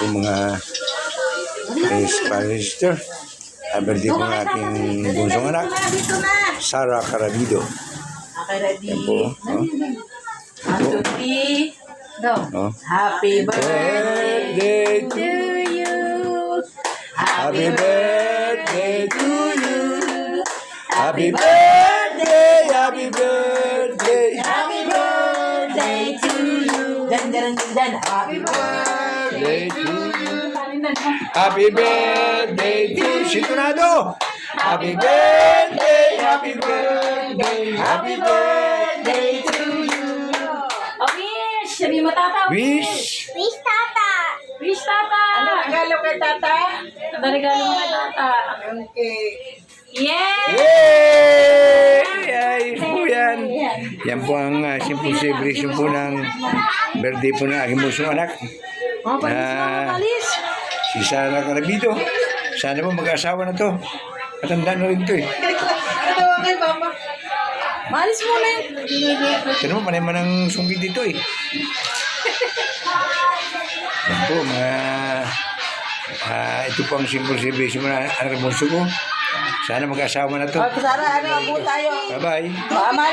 po mga sister. Birthday po ng aking bunsong anak, Sarah Carabido. Okay, ready? Yan po. Oh. Happy birthday to you. Happy birthday to you. Happy birthday, happy birthday. Happy birthday to you. Dan. Happy birthday to you. Happy birthday to Sitonado. Happy birthday, happy birthday, happy birthday to you. Wish! Sabi mo, tata. Wish. Wish, tata. Wish, tata. Ano regalo kay tata? Ano regalo mo kay tata? Okay. Yay! Yay! Ayos po yan. Yan po ang simple celebration po ng birthday po ng aking bunsong anak. Oh, palis. Si Sarah Carabido. Sana po mag-asawa na to. Matanda na rin to eh. Katawa kay mama. Malis muna yun. Ito naman, panay man ang sunggit dito eh. Yan po, ito po ang simple celebration mo na anak ng bunso ko. Sana mag-asawa na to. Sara, ano po tayo? Bye-bye. Maalala